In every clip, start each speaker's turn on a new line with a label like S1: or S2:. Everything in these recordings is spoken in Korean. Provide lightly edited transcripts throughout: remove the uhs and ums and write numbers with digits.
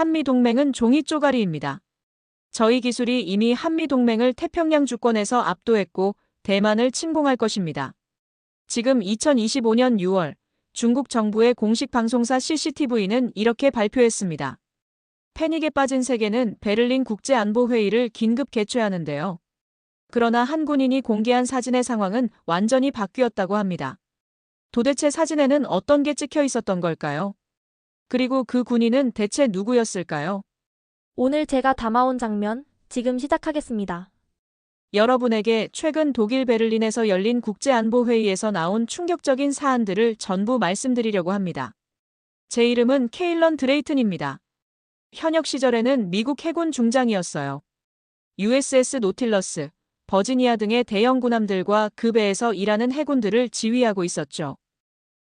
S1: 한미동맹은 종이 쪼가리입니다. 저희 기술이 이미 한미동맹을 태평양 주권에서 압도했고 대만을 침공할 것입니다. 지금 2025년 6월 중국 정부의 공식 방송사 CCTV는 이렇게 발표했습니다. 패닉에 빠진 세계는 베를린 국제안보회의를 긴급 개최하는데요. 그러나 한 군인이 공개한 사진의 상황은 완전히 바뀌었다고 합니다. 도대체 사진에는 어떤 게 찍혀 있었던 걸까요? 그리고 그 군인은 대체 누구였을까요?
S2: 오늘 제가 담아온 장면, 지금 시작하겠습니다.
S1: 여러분에게 최근 독일 베를린에서 열린 국제안보회의에서 나온 충격적인 사안들을 전부 말씀드리려고 합니다. 제 이름은 케일런 드레이튼입니다. 현역 시절에는 미국 해군 중장이었어요. USS 노틸러스, 버지니아 등의 대형 군함들과 그 배에서 일하는 해군들을 지휘하고 있었죠.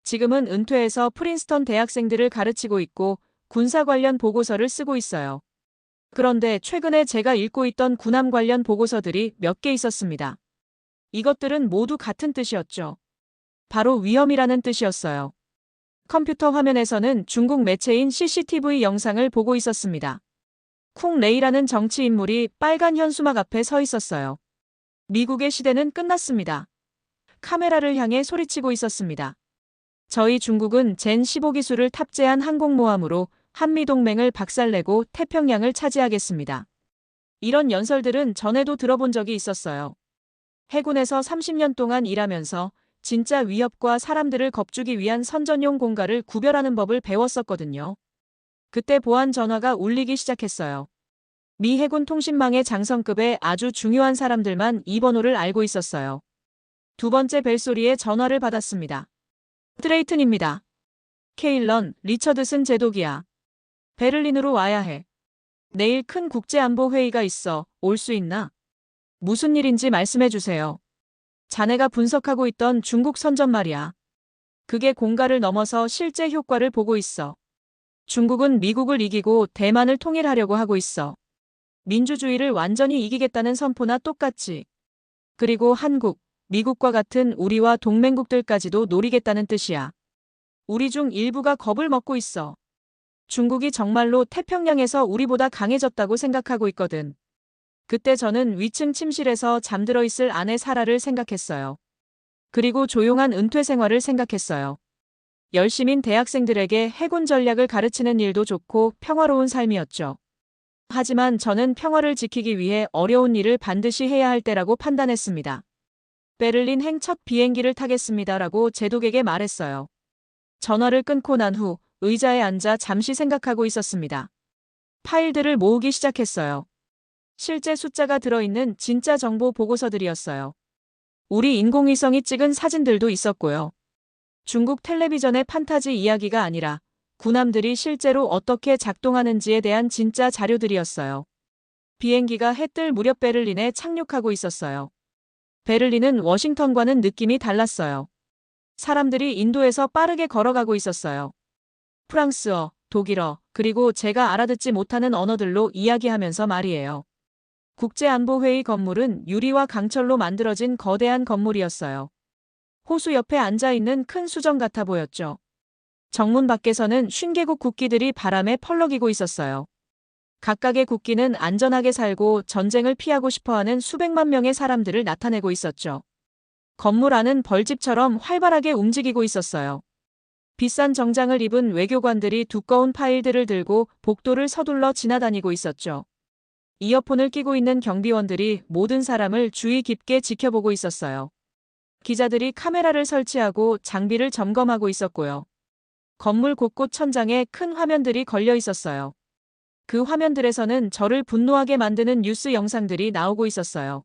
S1: 지금은 은퇴해서 프린스턴 대학생들을 가르치고 있고 군사 관련 보고서를 쓰고 있어요. 그런데 최근에 제가 읽고 있던 군함 관련 보고서들이 몇 개 있었습니다. 이것들은 모두 같은 뜻이었죠. 바로 위험이라는 뜻이었어요. 컴퓨터 화면에서는 중국 매체인 CCTV 영상을 보고 있었습니다. 쿵 레이라는 정치 인물이 빨간 현수막 앞에 서 있었어요. 미국의 시대는 끝났습니다. 카메라를 향해 소리치고 있었습니다. 저희 중국은 젠 15 기술을 탑재한 항공모함으로 한미동맹을 박살내고 태평양을 차지하겠습니다. 이런 연설들은 전에도 들어본 적이 있었어요. 해군에서 30년 동안 일하면서 진짜 위협과 사람들을 겁주기 위한 선전용 공갈을 구별하는 법을 배웠었거든요. 그때 보안 전화가 울리기 시작했어요. 미 해군 통신망의 장성급의 아주 중요한 사람들만 이 번호를 알고 있었어요. 두 번째 벨소리에 전화를 받았습니다. 드레이튼입니다. 케일런, 리처드슨 제독이야. 베를린으로 와야 해. 내일 큰 국제안보회의가 있어. 올 수 있나? 무슨 일인지 말씀해 주세요. 자네가 분석하고 있던 중국 선전 말이야. 그게 공갈을 넘어서 실제 효과를 보고 있어. 중국은 미국을 이기고 대만을 통일하려고 하고 있어. 민주주의를 완전히 이기겠다는 선포나 똑같지. 그리고 한국, 미국과 같은 우리와 동맹국들까지도 노리겠다는 뜻이야. 우리 중 일부가 겁을 먹고 있어. 중국이 정말로 태평양에서 우리보다 강해졌다고 생각하고 있거든. 그때 저는 위층 침실에서 잠들어 있을 아내 사라를 생각했어요. 그리고 조용한 은퇴 생활을 생각했어요. 열심인 대학생들에게 해군 전략을 가르치는 일도 좋고 평화로운 삶이었죠. 하지만 저는 평화를 지키기 위해 어려운 일을 반드시 해야 할 때라고 판단했습니다. 베를린행 첫 비행기를 타겠습니다라고 제독에게 말했어요. 전화를 끊고 난 후 의자에 앉아 잠시 생각하고 있었습니다. 파일들을 모으기 시작했어요. 실제 숫자가 들어있는 진짜 정보 보고서들이었어요. 우리 인공위성이 찍은 사진들도 있었고요. 중국 텔레비전의 판타지 이야기가 아니라 군함들이 실제로 어떻게 작동하는지에 대한 진짜 자료들이었어요. 비행기가 해뜰 무렵 베를린에 착륙하고 있었어요. 베를린은 워싱턴과는 느낌이 달랐어요. 사람들이 인도에서 빠르게 걸어가고 있었어요. 프랑스어, 독일어, 그리고 제가 알아듣지 못하는 언어들로 이야기하면서 말이에요. 국제안보회의 건물은 유리와 강철로 만들어진 거대한 건물이었어요. 호수 옆에 앉아있는 큰 수정 같아 보였죠. 정문 밖에서는 50개국 국기들이 바람에 펄럭이고 있었어요. 각각의 국기는 안전하게 살고 전쟁을 피하고 싶어하는 수백만 명의 사람들을 나타내고 있었죠. 건물 안은 벌집처럼 활발하게 움직이고 있었어요. 비싼 정장을 입은 외교관들이 두꺼운 파일들을 들고 복도를 서둘러 지나다니고 있었죠. 이어폰을 끼고 있는 경비원들이 모든 사람을 주의 깊게 지켜보고 있었어요. 기자들이 카메라를 설치하고 장비를 점검하고 있었고요. 건물 곳곳 천장에 큰 화면들이 걸려 있었어요. 그 화면들에서는 저를 분노하게 만드는 뉴스 영상들이 나오고 있었어요.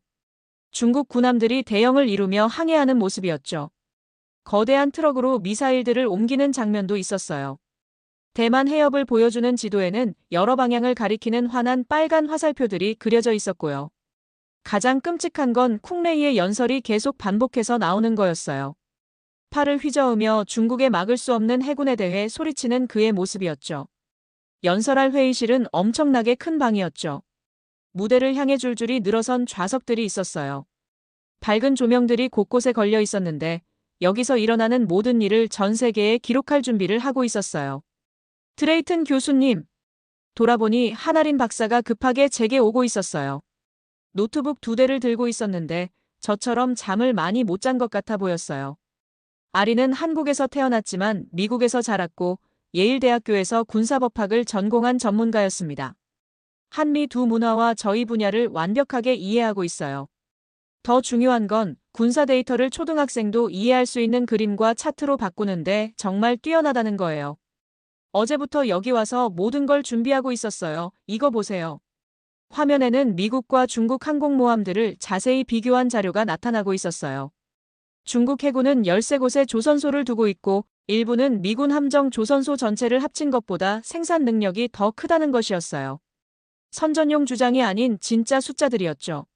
S1: 중국 군함들이 대형을 이루며 항해하는 모습이었죠. 거대한 트럭으로 미사일들을 옮기는 장면도 있었어요. 대만 해협을 보여주는 지도에는 여러 방향을 가리키는 환한 빨간 화살표들이 그려져 있었고요. 가장 끔찍한 건 쿵레이의 연설이 계속 반복해서 나오는 거였어요. 팔을 휘저으며 중국에 막을 수 없는 해군에 대해 소리치는 그의 모습이었죠. 연설할 회의실은 엄청나게 큰 방이었죠. 무대를 향해 줄줄이 늘어선 좌석들이 있었어요. 밝은 조명들이 곳곳에 걸려 있었는데 여기서 일어나는 모든 일을 전 세계에 기록할 준비를 하고 있었어요. 드레이튼 교수님, 돌아보니 한아린 박사가 급하게 제게 오고 있었어요. 노트북 2대를 들고 있었는데 저처럼 잠을 많이 못 잔 것 같아 보였어요. 아린은 한국에서 태어났지만 미국에서 자랐고 예일대학교에서 군사법학을 전공한 전문가였습니다. 한미 두 문화와 저희 분야를 완벽하게 이해하고 있어요. 더 중요한 건 군사 데이터를 초등학생도 이해할 수 있는 그림과 차트로 바꾸는데 정말 뛰어나다는 거예요. 어제부터 여기 와서 모든 걸 준비하고 있었어요. 이거 보세요. 화면에는 미국과 중국 항공모함들을 자세히 비교한 자료가 나타나고 있었어요. 중국 해군은 13곳에 조선소를 두고 있고 일부는 미군 함정 조선소 전체를 합친 것보다 생산 능력이 더 크다는 것이었어요. 선전용 주장이 아닌 진짜 숫자들이었죠.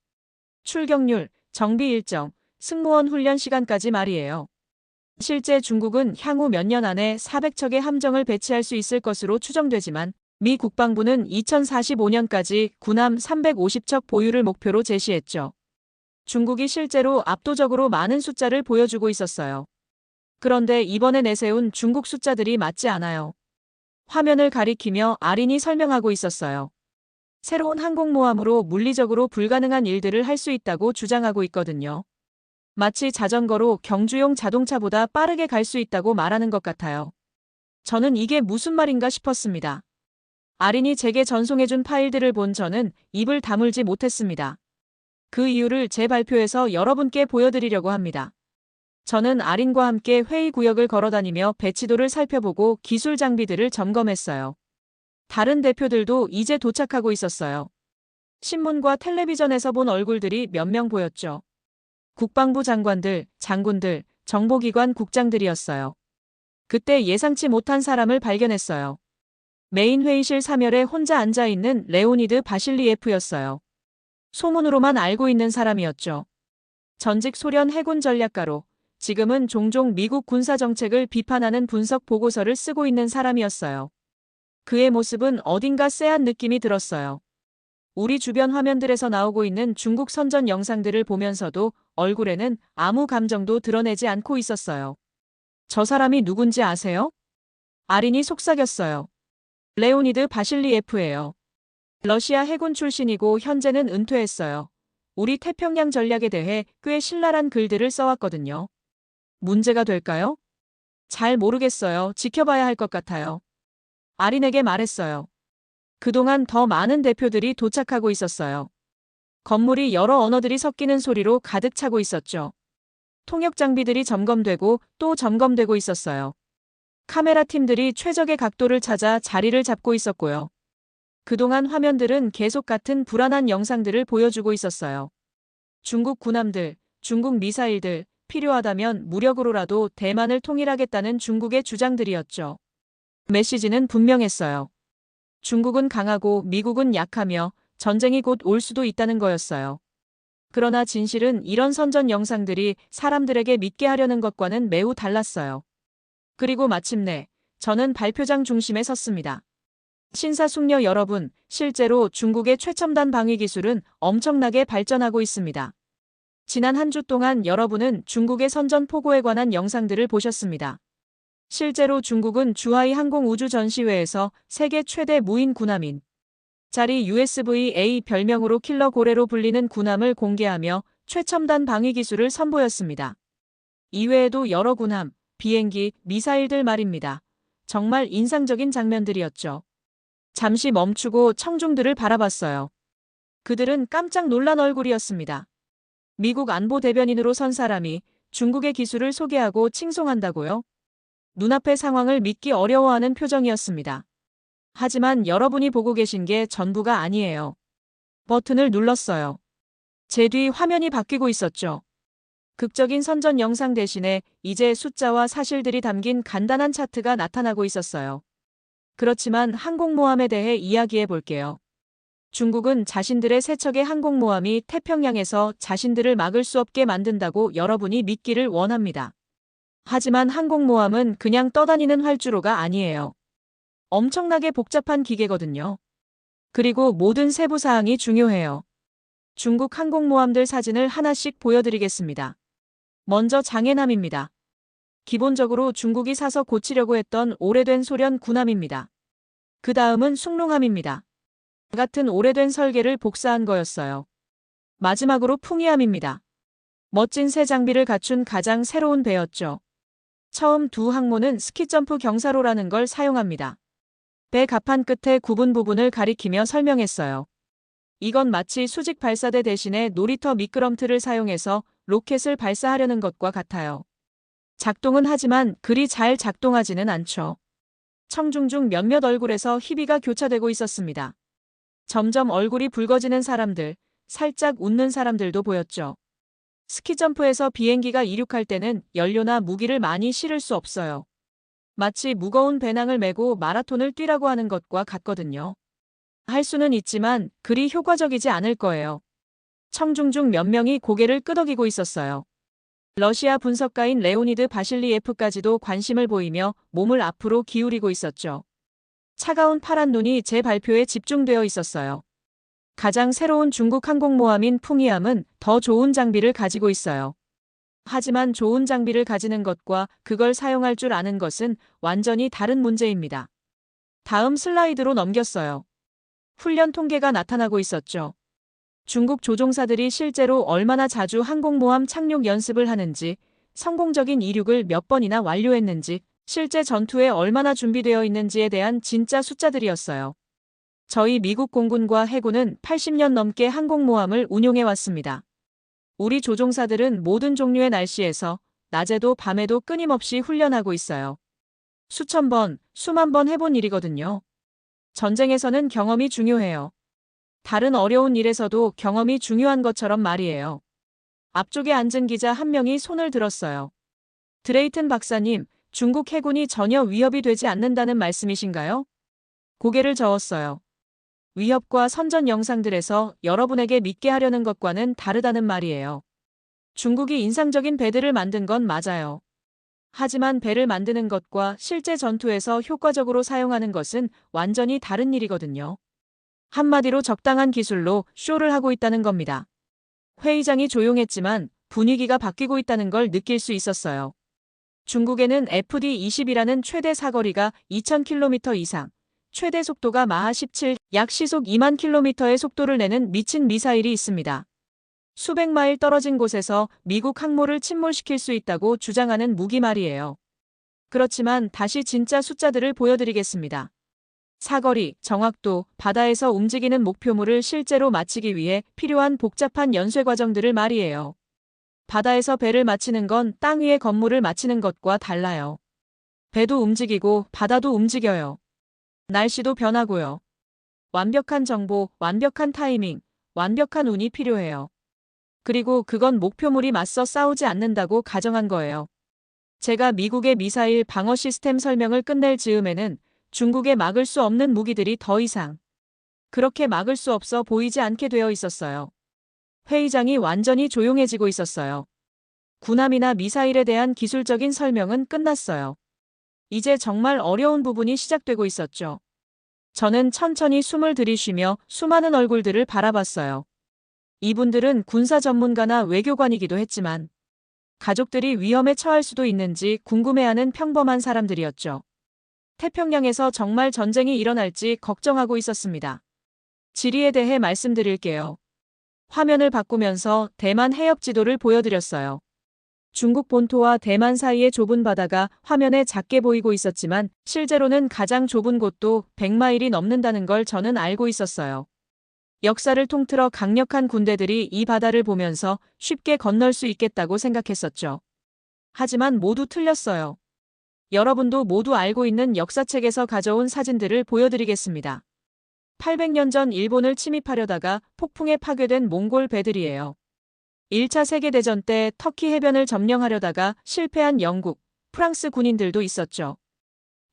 S1: 출격률, 정비 일정, 승무원 훈련 시간까지 말이에요. 실제 중국은 향후 몇 년 안에 400척의 함정을 배치할 수 있을 것으로 추정되지만 미 국방부는 2045년까지 군함 350척 보유를 목표로 제시했죠. 중국이 실제로 압도적으로 많은 숫자를 보여주고 있었어요. 그런데 이번에 내세운 중국 숫자들이 맞지 않아요. 화면을 가리키며 아린이 설명하고 있었어요. 새로운 항공모함으로 물리적으로 불가능한 일들을 할 수 있다고 주장하고 있거든요. 마치 자전거로 경주용 자동차보다 빠르게 갈 수 있다고 말하는 것 같아요. 저는 이게 무슨 말인가 싶었습니다. 아린이 제게 전송해준 파일들을 본 저는 입을 다물지 못했습니다. 그 이유를 제 발표에서 여러분께 보여드리려고 합니다. 저는 아린과 함께 회의 구역을 걸어다니며 배치도를 살펴보고 기술 장비들을 점검했어요. 다른 대표들도 이제 도착하고 있었어요. 신문과 텔레비전에서 본 얼굴들이 몇 명 보였죠. 국방부 장관들, 장군들, 정보기관 국장들이었어요. 그때 예상치 못한 사람을 발견했어요. 메인 회의실 3열에 혼자 앉아있는 레오니드 바실리예프였어요. 소문으로만 알고 있는 사람이었죠. 전직 소련 해군 전략가로 지금은 종종 미국 군사정책을 비판하는 분석 보고서를 쓰고 있는 사람이었어요. 그의 모습은 어딘가 쎄한 느낌이 들었어요. 우리 주변 화면들에서 나오고 있는 중국 선전 영상들을 보면서도 얼굴에는 아무 감정도 드러내지 않고 있었어요. 저 사람이 누군지 아세요? 아린이 속삭였어요. 레오니드 바실리예프예요. 러시아 해군 출신이고 현재는 은퇴했어요. 우리 태평양 전략에 대해 꽤 신랄한 글들을 써왔거든요. 문제가 될까요? 잘 모르겠어요. 지켜봐야 할 것 같아요. 아린에게 말했어요. 그동안 더 많은 대표들이 도착하고 있었어요. 건물이 여러 언어들이 섞이는 소리로 가득 차고 있었죠. 통역 장비들이 점검되고 또 점검되고 있었어요. 카메라 팀들이 최적의 각도를 찾아 자리를 잡고 있었고요. 그동안 화면들은 계속 같은 불안한 영상들을 보여주고 있었어요. 중국 군함들, 중국 미사일들, 필요하다면 무력으로라도 대만을 통일하겠다는 중국의 주장들이었죠. 메시지는 분명했어요. 중국은 강하고 미국은 약하며 전쟁이 곧 올 수도 있다는 거였어요. 그러나 진실은 이런 선전 영상들이 사람들에게 믿게 하려는 것과는 매우 달랐어요. 그리고 마침내 저는 발표장 중심에 섰습니다. 신사숙녀 여러분, 실제로 중국의 최첨단 방위 기술은 엄청나게 발전하고 있습니다. 지난 한 주 동안 여러분은 중국의 선전 포고에 관한 영상들을 보셨습니다. 실제로 중국은 주하이 항공우주 전시회에서 세계 최대 무인 군함인 자리 USVA 별명으로 킬러 고래로 불리는 군함을 공개하며 최첨단 방위 기술을 선보였습니다. 이외에도 여러 군함, 비행기, 미사일들 말입니다. 정말 인상적인 장면들이었죠. 잠시 멈추고 청중들을 바라봤어요. 그들은 깜짝 놀란 얼굴이었습니다. 미국 안보 대변인으로 선 사람이 중국의 기술을 소개하고 칭송한다고요? 눈앞의 상황을 믿기 어려워하는 표정이었습니다. 하지만 여러분이 보고 계신 게 전부가 아니에요. 버튼을 눌렀어요. 제 뒤 화면이 바뀌고 있었죠. 극적인 선전 영상 대신에 이제 숫자와 사실들이 담긴 간단한 차트가 나타나고 있었어요. 그렇지만 항공모함에 대해 이야기해 볼게요. 중국은 자신들의 세 척의 항공모함이 태평양에서 자신들을 막을 수 없게 만든다고 여러분이 믿기를 원합니다. 하지만 항공모함은 그냥 떠다니는 활주로가 아니에요. 엄청나게 복잡한 기계거든요. 그리고 모든 세부 사항이 중요해요. 중국 항공모함들 사진을 하나씩 보여드리겠습니다. 먼저 장해남입니다. 기본적으로 중국이 사서 고치려고 했던 오래된 소련 군함입니다. 그 다음은 숭롱함입니다. 같은 오래된 설계를 복사한 거였어요. 마지막으로 풍이함입니다. 멋진 새 장비를 갖춘 가장 새로운 배였죠. 처음 두 항모는 스키점프 경사로라는 걸 사용합니다. 배 갑판 끝에 굽은 부분을 가리키며 설명했어요. 이건 마치 수직 발사대 대신에 놀이터 미끄럼틀을 사용해서 로켓을 발사하려는 것과 같아요. 작동은 하지만 그리 잘 작동하지는 않죠. 청중 중 몇몇 얼굴에서 희비가 교차되고 있었습니다. 점점 얼굴이 붉어지는 사람들, 살짝 웃는 사람들도 보였죠. 스키점프에서 비행기가 이륙할 때는 연료나 무기를 많이 실을 수 없어요. 마치 무거운 배낭을 메고 마라톤을 뛰라고 하는 것과 같거든요. 할 수는 있지만 그리 효과적이지 않을 거예요. 청중 중 몇 명이 고개를 끄덕이고 있었어요. 러시아 분석가인 레오니드 바실리예프까지도 관심을 보이며 몸을 앞으로 기울이고 있었죠. 차가운 파란 눈이 제 발표에 집중되어 있었어요. 가장 새로운 중국 항공모함인 풍이함은 더 좋은 장비를 가지고 있어요. 하지만 좋은 장비를 가지는 것과 그걸 사용할 줄 아는 것은 완전히 다른 문제입니다. 다음 슬라이드로 넘겼어요. 훈련 통계가 나타나고 있었죠. 중국 조종사들이 실제로 얼마나 자주 항공모함 착륙 연습을 하는지, 성공적인 이륙을 몇 번이나 완료했는지, 실제 전투에 얼마나 준비되어 있는지에 대한 진짜 숫자들이었어요. 저희 미국 공군과 해군은 80년 넘게 항공모함을 운용해 왔습니다. 우리 조종사들은 모든 종류의 날씨에서 낮에도 밤에도 끊임없이 훈련하고 있어요. 수천 번, 수만 번 해본 일이거든요. 전쟁에서는 경험이 중요해요. 다른 어려운 일에서도 경험이 중요한 것처럼 말이에요. 앞쪽에 앉은 기자 한 명이 손을 들었어요. 드레이튼 박사님, 중국 해군이 전혀 위협이 되지 않는다는 말씀이신가요? 고개를 저었어요. 위협과 선전 영상들에서 여러분에게 믿게 하려는 것과는 다르다는 말이에요. 중국이 인상적인 배들을 만든 건 맞아요. 하지만 배를 만드는 것과 실제 전투에서 효과적으로 사용하는 것은 완전히 다른 일이거든요. 한마디로 적당한 기술로 쇼를 하고 있다는 겁니다. 회의장이 조용했지만 분위기가 바뀌고 있다는 걸 느낄 수 있었어요. 중국에는 FD-20이라는 최대 사거리가 2000km 이상, 최대 속도가 마하 17, 약 시속 2만 km의 속도를 내는 미친 미사일이 있습니다. 수백 마일 떨어진 곳에서 미국 항모를 침몰시킬 수 있다고 주장하는 무기 말이에요. 그렇지만 다시 진짜 숫자들을 보여드리겠습니다. 사거리, 정확도, 바다에서 움직이는 목표물을 실제로 맞히기 위해 필요한 복잡한 연쇄 과정들을 말이에요. 바다에서 배를 맞히는 건 땅 위의 건물을 맞히는 것과 달라요. 배도 움직이고 바다도 움직여요. 날씨도 변하고요. 완벽한 정보, 완벽한 타이밍, 완벽한 운이 필요해요. 그리고 그건 목표물이 맞서 싸우지 않는다고 가정한 거예요. 제가 미국의 미사일 방어 시스템 설명을 끝낼 즈음에는 중국에 막을 수 없는 무기들이 더 이상 그렇게 막을 수 없어 보이지 않게 되어 있었어요. 회의장이 완전히 조용해지고 있었어요. 군함이나 미사일에 대한 기술적인 설명은 끝났어요. 이제 정말 어려운 부분이 시작되고 있었죠. 저는 천천히 숨을 들이쉬며 수많은 얼굴들을 바라봤어요. 이분들은 군사 전문가나 외교관이기도 했지만 가족들이 위험에 처할 수도 있는지 궁금해하는 평범한 사람들이었죠. 태평양에서 정말 전쟁이 일어날지 걱정하고 있었습니다. 지리에 대해 말씀드릴게요. 화면을 바꾸면서 대만 해협 지도를 보여드렸어요. 중국 본토와 대만 사이의 좁은 바다가 화면에 작게 보이고 있었지만 실제로는 가장 좁은 곳도 100마일이 넘는다는 걸 저는 알고 있었어요. 역사를 통틀어 강력한 군대들이 이 바다를 보면서 쉽게 건널 수 있겠다고 생각했었죠. 하지만 모두 틀렸어요. 여러분도 모두 알고 있는 역사책에서 가져온 사진들을 보여드리겠습니다. 800년 전 일본을 침입하려다가 폭풍에 파괴된 몽골 배들이에요. 1차 세계대전 때 터키 해변을 점령하려다가 실패한 영국, 프랑스 군인들도 있었죠.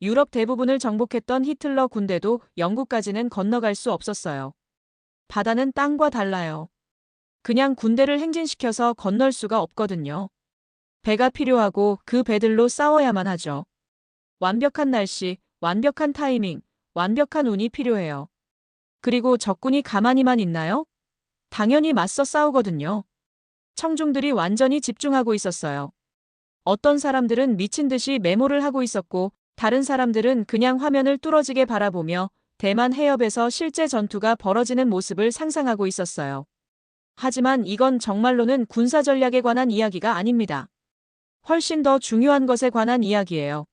S1: 유럽 대부분을 정복했던 히틀러 군대도 영국까지는 건너갈 수 없었어요. 바다는 땅과 달라요. 그냥 군대를 행진시켜서 건널 수가 없거든요. 배가 필요하고 그 배들로 싸워야만 하죠. 완벽한 날씨, 완벽한 타이밍, 완벽한 운이 필요해요. 그리고 적군이 가만히만 있나요? 당연히 맞서 싸우거든요. 청중들이 완전히 집중하고 있었어요. 어떤 사람들은 미친 듯이 메모를 하고 있었고 다른 사람들은 그냥 화면을 뚫어지게 바라보며 대만 해협에서 실제 전투가 벌어지는 모습을 상상하고 있었어요. 하지만 이건 정말로는 군사 전략에 관한 이야기가 아닙니다. 훨씬 더 중요한 것에 관한 이야기예요.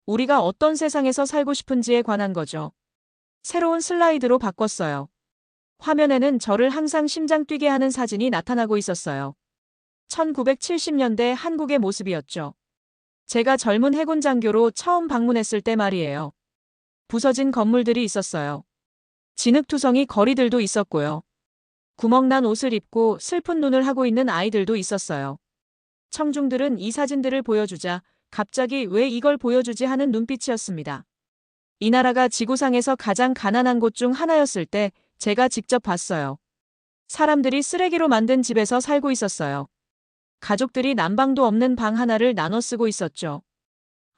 S1: 우리가 어떤 세상에서 살고 싶은지에 관한 거죠. 새로운 슬라이드로 바꿨어요. 화면에는 저를 항상 심장 뛰게 하는 사진이 나타나고 있었어요. 1970년대 한국의 모습이었죠. 제가 젊은 해군 장교로 처음 방문했을 때 말이에요. 부서진 건물들이 있었어요. 진흙투성이 거리들도 있었고요. 구멍난 옷을 입고 슬픈 눈을 하고 있는 아이들도 있었어요. 청중들은 이 사진들을 보여주자 갑자기 왜 이걸 보여주지 하는 눈빛이었습니다. 이 나라가 지구상에서 가장 가난한 곳 중 하나였을 때 제가 직접 봤어요. 사람들이 쓰레기로 만든 집에서 살고 있었어요. 가족들이 난방도 없는 방 하나를 나눠 쓰고 있었죠.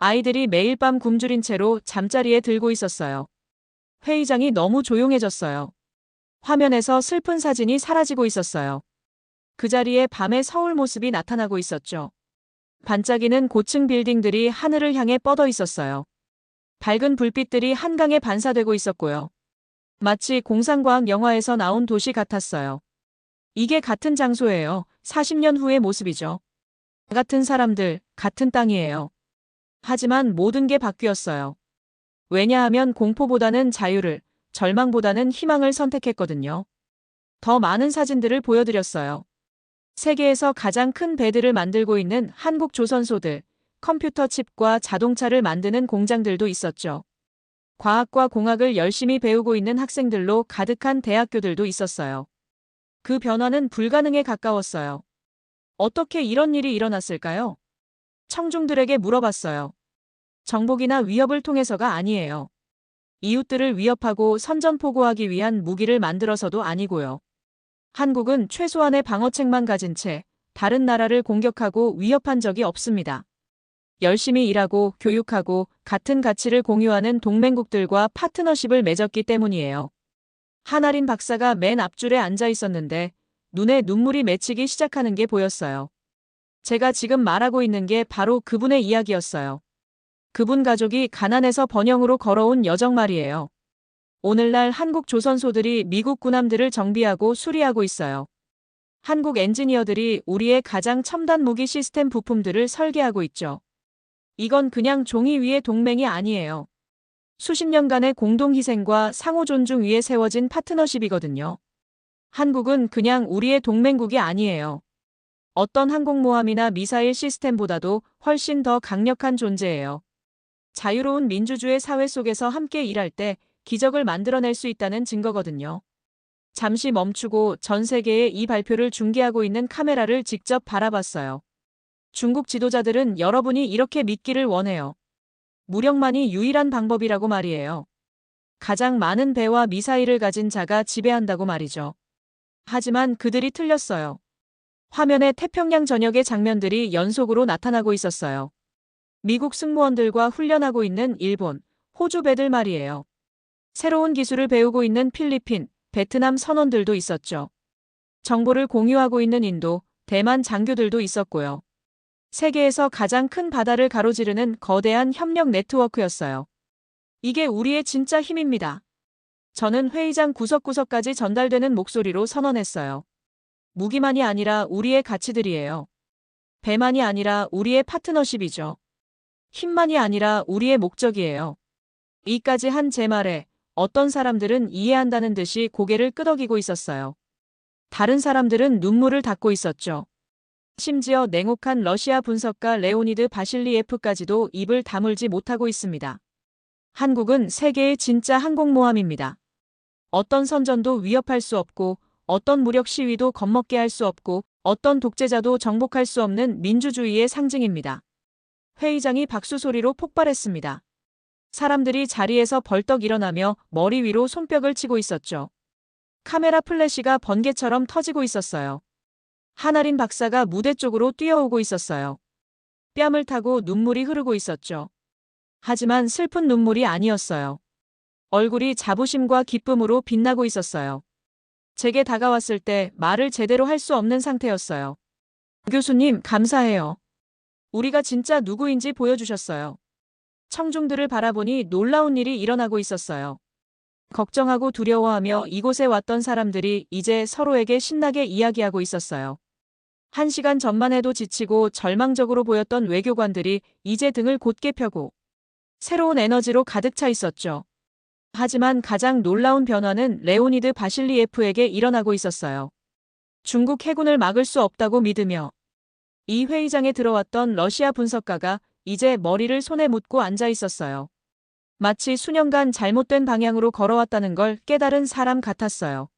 S1: 아이들이 매일 밤 굶주린 채로 잠자리에 들고 있었어요. 회의장이 너무 조용해졌어요. 화면에서 슬픈 사진이 사라지고 있었어요. 그 자리에 밤의 서울 모습이 나타나고 있었죠. 반짝이는 고층 빌딩들이 하늘을 향해 뻗어 있었어요. 밝은 불빛들이 한강에 반사되고 있었고요. 마치 공상과학 영화에서 나온 도시 같았어요. 이게 같은 장소예요. 40년 후의 모습이죠. 같은 사람들, 같은 땅이에요. 하지만 모든 게 바뀌었어요. 왜냐하면 공포보다는 자유를, 절망보다는 희망을 선택했거든요. 더 많은 사진들을 보여드렸어요. 세계에서 가장 큰 배들을 만들고 있는 한국 조선소들, 컴퓨터 칩과 자동차를 만드는 공장들도 있었죠. 과학과 공학을 열심히 배우고 있는 학생들로 가득한 대학교들도 있었어요. 그 변화는 불가능에 가까웠어요. 어떻게 이런 일이 일어났을까요? 청중들에게 물어봤어요. 정복이나 위협을 통해서가 아니에요. 이웃들을 위협하고 선전포고하기 위한 무기를 만들어서도 아니고요. 한국은 최소한의 방어책만 가진 채 다른 나라를 공격하고 위협한 적이 없습니다. 열심히 일하고 교육하고 같은 가치를 공유하는 동맹국들과 파트너십을 맺었기 때문이에요. 한아린 박사가 맨 앞줄에 앉아 있었는데 눈에 눈물이 맺히기 시작하는 게 보였어요. 제가 지금 말하고 있는 게 바로 그분의 이야기였어요. 그분 가족이 가난에서 번영으로 걸어온 여정 말이에요. 오늘날 한국 조선소들이 미국 군함들을 정비하고 수리하고 있어요. 한국 엔지니어들이 우리의 가장 첨단 무기 시스템 부품들을 설계하고 있죠. 이건 그냥 종이 위의 동맹이 아니에요. 수십 년간의 공동 희생과 상호 존중 위에 세워진 파트너십이거든요. 한국은 그냥 우리의 동맹국이 아니에요. 어떤 항공모함이나 미사일 시스템보다도 훨씬 더 강력한 존재예요. 자유로운 민주주의 사회 속에서 함께 일할 때 기적을 만들어낼 수 있다는 증거거든요. 잠시 멈추고 전 세계에 이 발표를 중계하고 있는 카메라를 직접 바라봤어요. 중국 지도자들은 여러분이 이렇게 믿기를 원해요. 무력만이 유일한 방법이라고 말이에요. 가장 많은 배와 미사일을 가진 자가 지배한다고 말이죠. 하지만 그들이 틀렸어요. 화면에 태평양 전역의 장면들이 연속으로 나타나고 있었어요. 미국 승무원들과 훈련하고 있는 일본, 호주 배들 말이에요. 새로운 기술을 배우고 있는 필리핀, 베트남 선원들도 있었죠. 정보를 공유하고 있는 인도, 대만 장교들도 있었고요. 세계에서 가장 큰 바다를 가로지르는 거대한 협력 네트워크였어요. 이게 우리의 진짜 힘입니다. 저는 회의장 구석구석까지 전달되는 목소리로 선언했어요. 무기만이 아니라 우리의 가치들이에요. 배만이 아니라 우리의 파트너십이죠. 힘만이 아니라 우리의 목적이에요. 이까지 한 제 말에 어떤 사람들은 이해한다는 듯이 고개를 끄덕이고 있었어요. 다른 사람들은 눈물을 닦고 있었죠. 심지어 냉혹한 러시아 분석가 레오니드 바실리예프까지도 입을 다물지 못하고 있습니다. 한국은 세계의 진짜 항공모함입니다. 어떤 선전도 위협할 수 없고 어떤 무력 시위도 겁먹게 할 수 없고 어떤 독재자도 정복할 수 없는 민주주의의 상징입니다. 회의장이 박수 소리로 폭발했습니다. 사람들이 자리에서 벌떡 일어나며 머리 위로 손뼉을 치고 있었죠. 카메라 플래시가 번개처럼 터지고 있었어요. 한아린 박사가 무대 쪽으로 뛰어오고 있었어요. 뺨을 타고 눈물이 흐르고 있었죠. 하지만 슬픈 눈물이 아니었어요. 얼굴이 자부심과 기쁨으로 빛나고 있었어요. 제게 다가왔을 때 말을 제대로 할 수 없는 상태였어요. 교수님, 감사해요. 우리가 진짜 누구인지 보여주셨어요. 청중들을 바라보니 놀라운 일이 일어나고 있었어요. 걱정하고 두려워하며 이곳에 왔던 사람들이 이제 서로에게 신나게 이야기하고 있었어요. 1시간 전만 해도 지치고 절망적으로 보였던 외교관들이 이제 등을 곧게 펴고 새로운 에너지로 가득 차 있었죠. 하지만 가장 놀라운 변화는 레오니드 바실리예프에게 일어나고 있었어요. 중국 해군을 막을 수 없다고 믿으며 이 회의장에 들어왔던 러시아 분석가가 이제 머리를 손에 묻고 앉아 있었어요. 마치 수년간 잘못된 방향으로 걸어왔다는 걸 깨달은 사람 같았어요.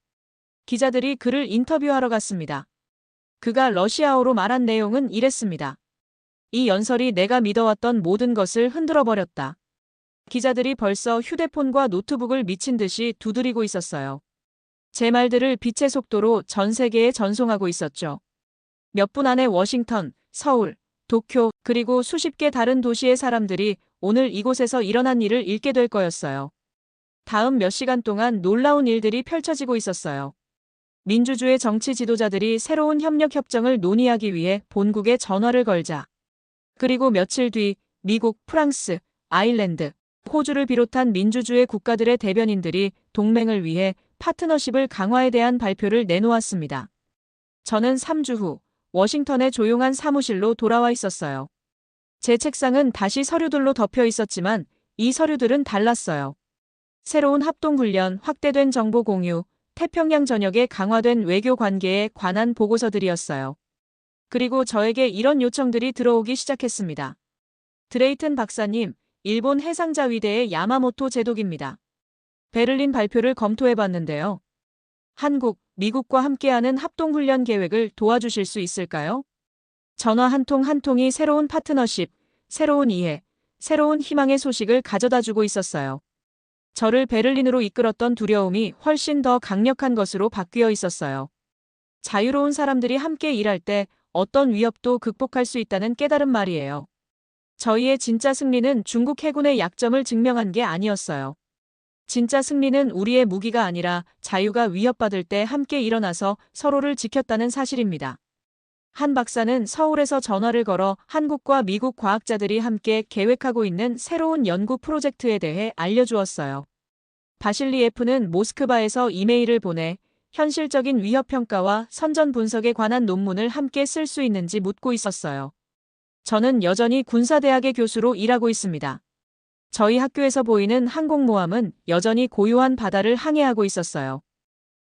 S1: 기자들이 그를 인터뷰하러 갔습니다. 그가 러시아어로 말한 내용은 이랬습니다. 이 연설이 내가 믿어왔던 모든 것을 흔들어버렸다. 기자들이 벌써 휴대폰과 노트북을 미친 듯이 두드리고 있었어요. 제 말들을 빛의 속도로 전 세계에 전송하고 있었죠. 몇 분 안에 워싱턴, 서울, 도쿄, 그리고 수십 개 다른 도시의 사람들이 오늘 이곳에서 일어난 일을 읽게 될 거였어요. 다음 몇 시간 동안 놀라운 일들이 펼쳐지고 있었어요. 민주주의 정치 지도자들이 새로운 협력 협정을 논의하기 위해 본국에 전화를 걸자. 그리고 며칠 뒤 미국, 프랑스, 아일랜드, 호주를 비롯한 민주주의 국가들의 대변인들이 동맹을 위해 파트너십을 강화에 대한 발표를 내놓았습니다. 저는 3주 후 워싱턴의 조용한 사무실로 돌아와 있었어요. 제 책상은 다시 서류들로 덮여 있었지만 이 서류들은 달랐어요. 새로운 합동훈련, 확대된 정보 공유, 태평양 전역에 강화된 외교 관계에 관한 보고서들이었어요. 그리고 저에게 이런 요청들이 들어오기 시작했습니다. 드레이튼 박사님, 일본 해상자위대의 야마모토 제독입니다. 베를린 발표를 검토해봤는데요. 한국, 미국과 함께하는 합동훈련 계획을 도와주실 수 있을까요? 전화 한 통 한 통이 새로운 파트너십, 새로운 이해, 새로운 희망의 소식을 가져다주고 있었어요. 저를 베를린으로 이끌었던 두려움이 훨씬 더 강력한 것으로 바뀌어 있었어요. 자유로운 사람들이 함께 일할 때 어떤 위협도 극복할 수 있다는 깨달은 말이에요. 저희의 진짜 승리는 중국 해군의 약점을 증명한 게 아니었어요. 진짜 승리는 우리의 무기가 아니라 자유가 위협받을 때 함께 일어나서 서로를 지켰다는 사실입니다. 한 박사는 서울에서 전화를 걸어 한국과 미국 과학자들이 함께 계획하고 있는 새로운 연구 프로젝트에 대해 알려주었어요. 바실리예프는 모스크바에서 이메일을 보내 현실적인 위협 평가와 선전 분석에 관한 논문을 함께 쓸 수 있는지 묻고 있었어요. 저는 여전히 군사대학의 교수로 일하고 있습니다. 저희 학교에서 보이는 항공모함은 여전히 고요한 바다를 항해하고 있었어요.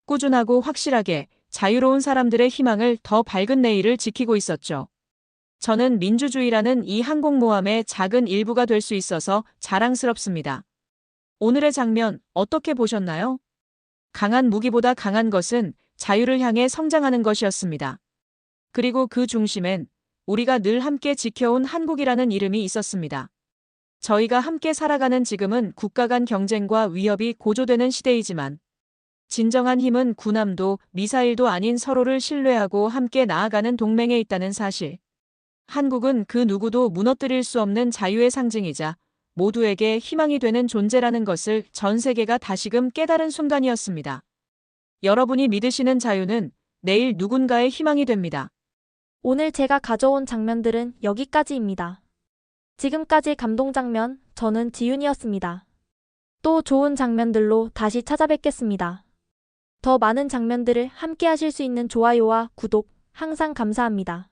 S1: 꾸준하고 확실하게 자유로운 사람들의 희망을 더 밝은 내일을 지키고 있었죠. 저는 민주주의라는 이 항공모함의 작은 일부가 될 수 있어서 자랑스럽습니다. 오늘의 장면 어떻게 보셨나요? 강한 무기보다 강한 것은 자유를 향해 성장하는 것이었습니다. 그리고 그 중심엔 우리가 늘 함께 지켜온 한국이라는 이름이 있었습니다. 저희가 함께 살아가는 지금은 국가 간 경쟁과 위협이 고조되는 시대이지만 진정한 힘은 군함도 미사일도 아닌 서로를 신뢰하고 함께 나아가는 동맹에 있다는 사실. 한국은 그 누구도 무너뜨릴 수 없는 자유의 상징이자 모두에게 희망이 되는 존재라는 것을 전 세계가 다시금 깨달은 순간이었습니다. 여러분이 믿으시는 자유는 내일 누군가의 희망이 됩니다.
S2: 오늘 제가 가져온 장면들은 여기까지입니다. 지금까지 감동 장면, 저는 지윤이었습니다. 또 좋은 장면들로 다시 찾아뵙겠습니다. 더 많은 장면들을 함께 하실 수 있는 좋아요와 구독 항상 감사합니다.